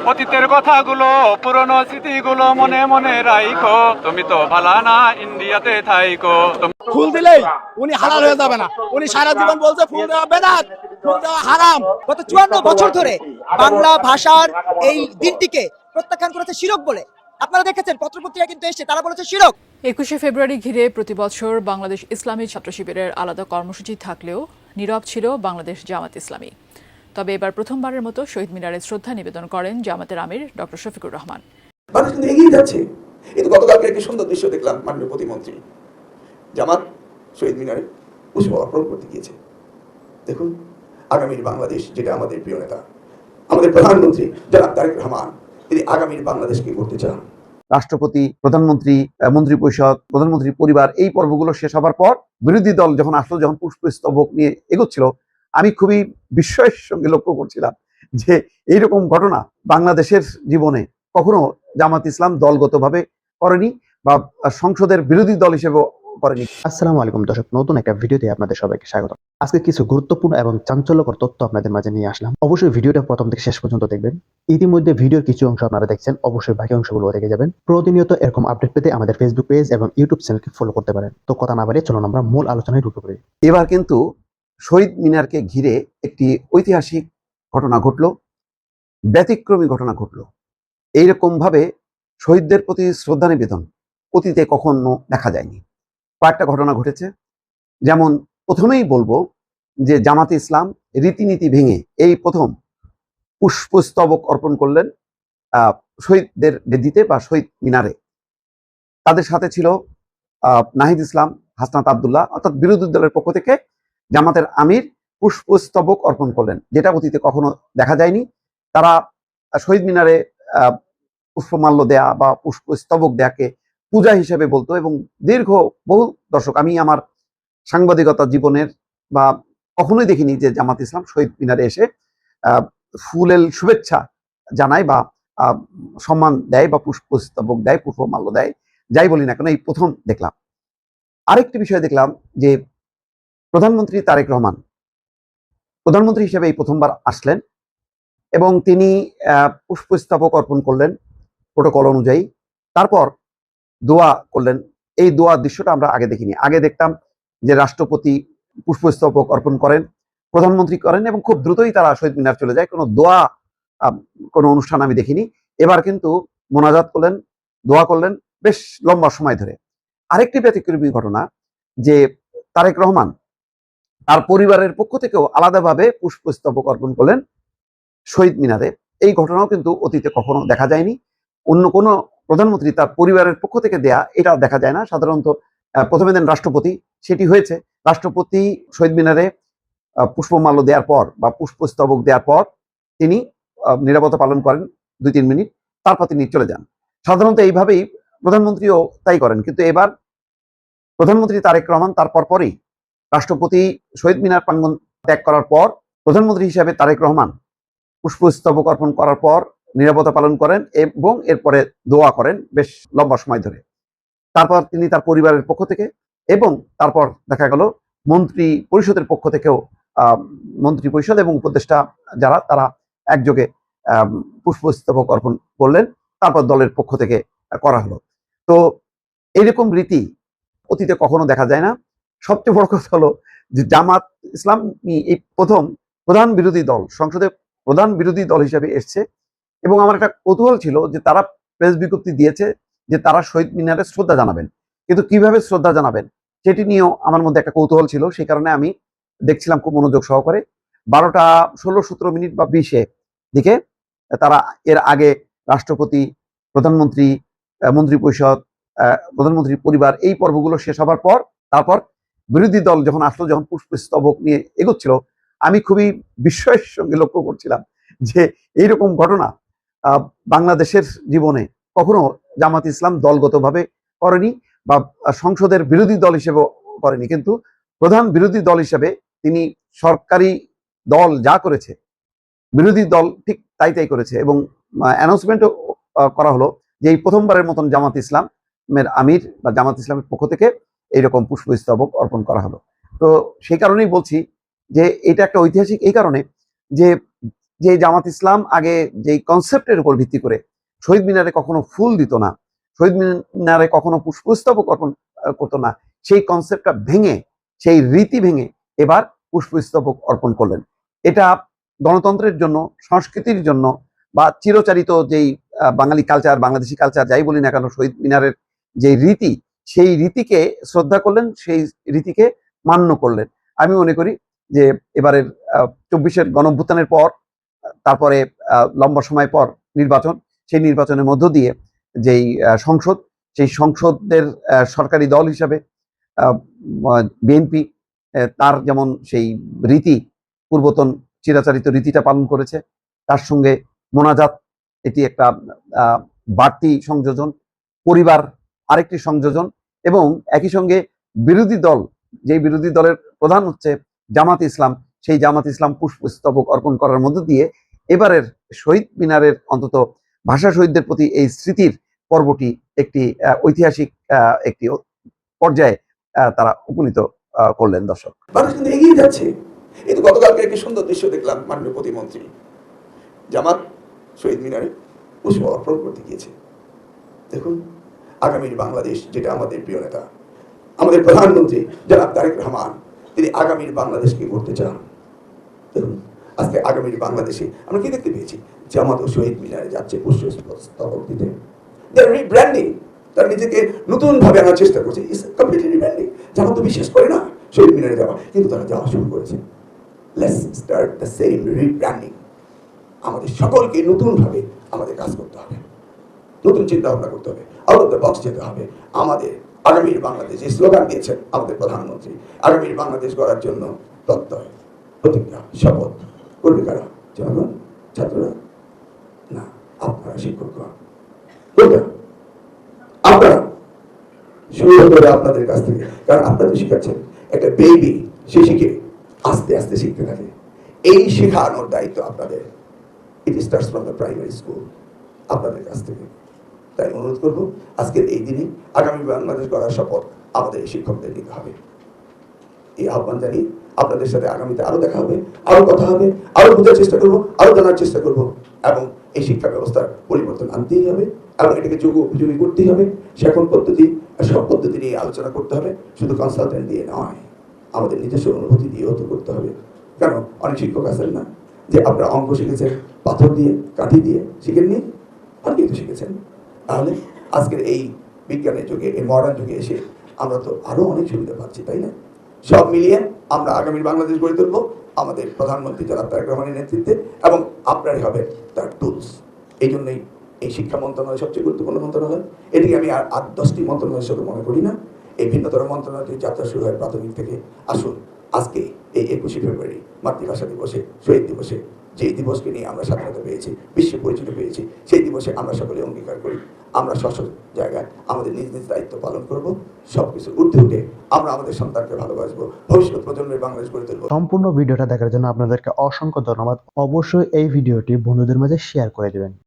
অতীতের কথাগুলো পুরনো স্মৃতিগুলো মনে মনে রাইখো, তুমি তো ভালা না ইন্ডিয়াতে থাইকো। ফুল দিলেই উনি হালাল হয়ে যাবে না। উনি সারা জীবন বলছে ফুল দেওয়া বেদাত, ফুল দেওয়া হারাম। গত 54 বছর ধরে বাংলা ভাষার এই দিনটিকে প্রত্যাখ্যান করেছে শিরক বলে। আপনারা দেখেছেন পত্রপত্রিকা কিন্তু এসছে, তারা বলেছে শিরক। 21শে ফেব্রুয়ারি ঘিরে প্রতি বছর বাংলাদেশ ইসলামী ছাত্র শিবিরের আলাদা কর্মসূচি থাকলেও নীরব ছিল বাংলাদেশ জামাত ইসলামী। তবে এবার প্রথমবারের মতো শহীদ মিনারে শ্রদ্ধা নিবেদন করেন জামাতের আমির ডক্টর শফিকুর রহমান। মানুষ কিন্তু এগিয়ে যাচ্ছে। কিন্তু গতকালকে একটি সুন্দর দৃশ্য দেখলাম, মাননীয় প্রতিমন্ত্রী জামাত শহীদ মিনারে পুষ্প অর্পণ করতে গিয়েছে। দেখুন, আগামীর বাংলাদেশ, যেটা আমাদের প্রিয় নেতা আমাদের প্রধানমন্ত্রী জনাব তারেক রহমান, তিনি আগামীর বাংলাদেশকে করতে চান। রাষ্ট্রপতি, প্রধানমন্ত্রী, মন্ত্রিপরিষদ, প্রধানমন্ত্রী পরিবার, এই পর্বগুলো শেষ হবার পর বিরোধী দল যখন আসলো, যখন পুষ্পস্তবক নিয়ে এগোচ্ছিল, আমি খুবই বিস্ময়ের সঙ্গে লক্ষ্য করছিলাম যে এইরকম ঘটনা বাংলাদেশের জীবনে কখনো জামাত ইসলাম দলগতভাবে করেনি বা সংসদের বিরোধী দল হিসেবে করেনি। আসসালামু আলাইকুম দর্শক, নতুন একটা ভিডিওতে আপনাদের সবাইকে স্বাগত। আজকে কিছু গুরুত্বপূর্ণ এবং চাঞ্চল্যকর তথ্য আপনাদের মাঝে নিয়ে আসলাম। অবশ্যই ভিডিওটা প্রথম থেকে শেষ পর্যন্ত দেখবেন। ইতিমধ্যে ভিডিওর কিছু অংশ আপনারা দেখছেন, অবশ্যই বাকি অংশগুলো দেখে যাবেন। প্রতিনিয়ত এরকম আপডেট পেতে আমাদের ফেসবুক পেজ এবং ইউটিউব চ্যানেলকে ফলো করতে পারেন। তো কথা না বাড়িয়ে চলুন আমরা মূল আলোচনায় ঢুকে পড়ি। এবার কিন্তু শহীদ মিনারকে ঘিরে একটি ঐতিহাসিক ঘটনা ঘটলো, ব্যতিক্রমী ঘটনা ঘটলো। এইরকম ভাবে শহীদদের প্রতি শ্রদ্ধা নিবেদন অতীতে কখনো দেখা যায়নি। কয়েকটা ঘটনা ঘটেছে। যেমন প্রথমেই বলবো যে জামাতে ইসলাম রীতিনীতি ভেঙে এই প্রথম পুষ্পস্তবক অর্পণ করলেন শহীদদের বেদিতে বা শহীদ মিনারে। তাদের সাথে ছিল নাহিদ ইসলাম, হাসনাত আবদুল্লাহ, অর্থাৎ বিরোধী দলের পক্ষ থেকে জামাতের আমির পুষ্পস্তবক অর্পণ করলেন, যেটা অতীতে কখনো দেখা যায়নি। তারা শহীদ মিনারে পুষ্পমাল্য দেয়া বা পুষ্পস্তবক দেয়াকে পূজা হিসেবে বলতো এবং দীর্ঘ বহু দশক আমি আমার সাংবাদিকতা জীবনের বা কখনোই দেখিনি যে জামাত ইসলাম শহীদ মিনারে এসে ফুলের শুভেচ্ছা জানায় বা সম্মান দেয় বা পুষ্পস্তবক দেয়, পুষ্পমাল্য দেয়, যাই বলি না কেন, এই প্রথম দেখলাম। আরেকটি বিষয় দেখলাম যে প্রধানমন্ত্রী তারেক রহমান প্রধানমন্ত্রী হিসেবে এই প্রথমবার আসলেন এবং তিনি পুষ্পস্তবক অর্পণ করলেন প্রোটোকল অনুযায়ী। তারপর দোয়া করলেন। এই দোয়া দৃশ্যটা আমরা আগে দেখিনি। আগে দেখতাম যে রাষ্ট্রপতি পুষ্পস্তবক অর্পণ করেন, প্রধানমন্ত্রী করেন এবং খুব দ্রুতই তারা শহীদ মিনার চলে যায়। কোনো দোয়া কোনো অনুষ্ঠান আমি দেখিনি। এবার কিন্তু মোনাজাত করলেন, দোয়া করলেন বেশ লম্বা সময় ধরে। আরেকটি ব্যতিক্রমী ঘটনা যে তারেক রহমান তার পরিবারের পক্ষ থেকেও আলাদাভাবে পুষ্পস্তবক অর্পণ করলেন শহীদ মিনারে। এই ঘটনাও কিন্তু অতীতে কখনো দেখা যায়নি। অন্য কোনো প্রধানমন্ত্রী তার পরিবারের পক্ষ থেকে দেয়া এটা দেখা যায় না। সাধারণত প্রথমে দেন রাষ্ট্রপতি, সেটি হয়েছে। রাষ্ট্রপতি শহীদ মিনারে পুষ্পমাল্য দেওয়ার পর বা পুষ্পস্তবক দেওয়ার পর তিনি নিরাপত্তা পালন করেন 2-3 মিনিট, তারপর তিনি চলে যান। সাধারণত এইভাবেই প্রধানমন্ত্রীও তাই করেন। কিন্তু এবার প্রধানমন্ত্রী তারেক রহমান তারপর পরেই রাষ্ট্রপতি শহীদ মিনার প্রাঙ্গণ ত্যাগ করার পর প্রধানমন্ত্রী হিসাবে তারেক রহমান পুষ্পস্তবক অর্পণ করার পর নিরাপত্তা পালন করেন এবং এরপরে দোয়া করেন বেশ লম্বা সময় ধরে। তারপর তিনি তার পরিবারের পক্ষ থেকে এবং তারপর দেখা গেল মন্ত্রী পরিষদের পক্ষ থেকেও মন্ত্রী পরিষদ এবং উপদেষ্টা যারা তারা একযোগে পুষ্পস্তবক অর্পণ করলেন। তারপর দলের পক্ষ থেকে করা হলো। তো এইরকম রীতি অতীতে কখনো দেখা যায় না। সবচেয়ে বড় কথা হলো যে জামাত ইসলাম এই প্রথম প্রধান বিরোধী দল, সংসদে প্রধান বিরোধী দল হিসেবে এসছে এবং আমার একটা কৌতূহল ছিল যে তারা প্রেস বিজ্ঞপ্তি দিয়েছে যে তারা শহীদ মিনারে শ্রদ্ধা জানাবেন, কিন্তু কিভাবে শ্রদ্ধা জানাবেন সেটি নিয়েও আমার মধ্যে একটা কৌতূহল ছিল। সেই কারণে আমি দেখছিলাম খুব মনোযোগ সহকারে। 12টা 16-17 মিনিট বা 20-এ দিকে তারা এর আগে রাষ্ট্রপতি, প্রধানমন্ত্রী, মন্ত্রিপরিষদ, প্রধানমন্ত্রীর পরিবার, এই পর্বগুলো শেষ হবার পর তারপর বিরোধী দল যখন আসলো, যখন পুষ্পস্তবক নিয়ে এগোচ্ছিল, আমি খুবই বিস্ময়ের সঙ্গে লক্ষ্য করছিলাম যে এইরকম ঘটনা বাংলাদেশের জীবনে কখনো জামাত ইসলাম দলগতভাবে করেনি বা সংসদের বিরোধী দল হিসেবে করেনি। কিন্তু প্রধান বিরোধী দল হিসেবে তিনি সরকারি দল যা করেছে বিরোধী দল ঠিক তাই করেছে এবং অ্যানাউন্সমেন্টও করা হলো যে এই প্রথমবারের মতন জামাত ইসলামের আমির বা জামাত ইসলামের পক্ষ থেকে এইরকম পুষ্পস্তবক অর্পণ করা হলো। তো সেই কারণেই বলছি যে এটা একটা ঐতিহাসিক এই কারণে যে যে জামাত ইসলাম আগে যেই কনসেপ্টের উপর ভিত্তি করে শহীদ মিনারে কখনো ফুল দিত না, শহীদ মিনারে কখনো পুষ্পস্তবক অর্পণ করতো না, সেই কনসেপ্টটা ভেঙে, সেই রীতি ভেঙে এবার পুষ্পস্তবক অর্পণ করলেন। এটা গণতন্ত্রের জন্য, সংস্কৃতির জন্য বা চিরচারিত যেই বাঙালি কালচার, বাংলাদেশি কালচার যাই বলি না কেন, শহীদ মিনারের যে রীতি, সেই রীতিকে শ্রদ্ধা করলেন, সেই রীতিকে মান্য করলেন। আমি মনে করি যে এবারের 24-এর গণঅভ্যুত্থানের পর, তারপরে লম্বা সময় পর নির্বাচন, সেই নির্বাচনের মধ্য দিয়ে যেই সংসদ, সেই সংসদের সরকারি দল হিসাবে বিএনপি তার যেমন সেই রীতি, পূর্বতন চিরাচরিত রীতিটা পালন করেছে, তার সঙ্গে মোনাজাত এটি একটা বাড়তি সংযোজন, পরিবার আরেকটি সংযোজন, এবং একই সঙ্গে বিরোধী দল, যে বিরোধী দলের প্রধান হচ্ছে জামাত ইসলাম, সেই জামাত ইসলাম পুষ্পস্তবক অর্পণ করার মধ্য দিয়ে এবারের শহীদ মিনারের অন্তত ভাষা শহীদদের প্রতি এই স্মৃতির পর্বটি একটি ঐতিহাসিক একটি পর্যায়ে তারা উপনীত করলেন। দর্শক, মানুষ কিন্তু এগিয়ে যাচ্ছে। এই তো গতকালকে একটি সুন্দর দৃশ্য দেখলাম, মাননীয় প্রতিমন্ত্রী জামাত শহীদ মিনারে পুষ্প অর্পণ করতে গিয়েছে। দেখুন, আগামীর বাংলাদেশ, যেটা আমাদের প্রিয় নেতা, আমাদের প্রধানমন্ত্রী জনাব তারেক রহমান, তিনি আগামীর বাংলাদেশকে করতে চান। দেখুন, আজকে আগামীর বাংলাদেশে আমরা কি দেখতে পেয়েছি? জামাত ও শহীদ মিনারে যাচ্ছে পুষ্পস্তবক দিতে। রিব্র্যান্ডিং, তার নিজেকে নতুন ভাবে আনার চেষ্টা করছে। It's completely rebranding. জামাত তো বিশ্বাস করে না শহীদ মিনারে যাওয়া, কিন্তু তারা যাওয়া শুরু করেছে। Let's start the same rebranding. আমাদের সকলকে নতুন ভাবে আমাদের কাজ করতে হবে, নতুন চিন্তা ভাবনা করতে হবে, আউট অফ দ্য বক্স যেতে হবে। আমাদের আগামীর বাংলাদেশ, যে স্লোগান দিয়েছেন আমাদের প্রধানমন্ত্রী, আগামীর বাংলাদেশ গড়ার জন্য প্রত্যয়, প্রতিজ্ঞা, শপথ করবে কারা? জনগণ, ছাত্ররা না, আপনারা শিক্ষকগণ। আপনারা সুন্দর করে আপনাদের কাছ থেকে, কারণ আপনারা শিখাচ্ছেন। একটা বেবি শিশুকে আস্তে আস্তে শিখতে থাকে, এই শেখানোর দায়িত্ব আপনাদের। It starts from the primary school, আপনাদের কাছ থেকে। তাই অনুরোধ করবো, আজকের এই দিনে আগামী বাংলাদেশ গড়ার শপথ আমাদের এই শিক্ষকদের নিতে হবে। এই আহ্বান জানিয়ে আপনাদের সাথে আগামীতে আরো দেখা হবে, আরো কথা হবে, আরো বোঝার চেষ্টা করবো, আরো জানার চেষ্টা করবো, এবং এই শিক্ষা ব্যবস্থার পরিবর্তন আনতেই হবে, এবং এটাকে যোগ্য উপযোগী করতেই হবে। শেখন পদ্ধতি, সব পদ্ধতি নিয়ে আলোচনা করতে হবে, শুধু কনসালটেন্ট দিয়ে নয়, আমাদের নিজস্ব অনুভূতি দিয়েও তো করতে হবে। কেন, অনেক শিক্ষক আছেন না যে আপনারা অঙ্ক শিখেছেন পাথর দিয়ে, কাঠি দিয়ে, শিখেননি? অনেকেই তো শিখেছেন। তাহলে আজকের এই বিজ্ঞানের যুগে, এই মডার্ন যুগে এসে আমরা তো আরো অনেক সুবিধা পাচ্ছি, তাই না? সব মিলিয়ে আমরা আগামীর বাংলাদেশ গড়ে তুলবো আমাদের প্রধানমন্ত্রী জনাব তারেক রহমানের নেতৃত্বে, এবং আপনারই হবে তার টুলস। এই জন্যই এই শিক্ষা মন্ত্রণালয় সবচেয়ে গুরুত্বপূর্ণ মন্ত্রণালয়। এটিকে আমি আর 8-10টি মন্ত্রণালয়ের সাথে মনে করি না। এই ভিন্নতর মন্ত্রণালয়টি যাত্রা শুরু হয় প্রাথমিক থেকে। আসুন, আজকে এই 21শে ফেব্রুয়ারি মাতৃভাষা দিবসে, শহীদ দিবসে, যেই দিবসকে নিয়ে আমরা স্বাধীনতা পেয়েছি, বিশ্বে পরিচিত পেয়েছি, সেই দিবসে আমরা সকলে অঙ্গীকার করি আমরা স্ব জায়গায় আমাদের নিজ নিজ দায়িত্ব পালন করব। সবকিছু ঊর্ধ্বে উঠে আমরা আমাদের সন্তানকে ভালোবাসবো, ভবিষ্যৎ প্রজন্মের বাংলাদেশ গড়ে তুলবো। সম্পূর্ণ ভিডিওটা দেখার জন্য আপনাদেরকে অসংখ্য ধন্যবাদ। অবশ্যই এই ভিডিওটি বন্ধুদের মাঝে শেয়ার করে দেবেন।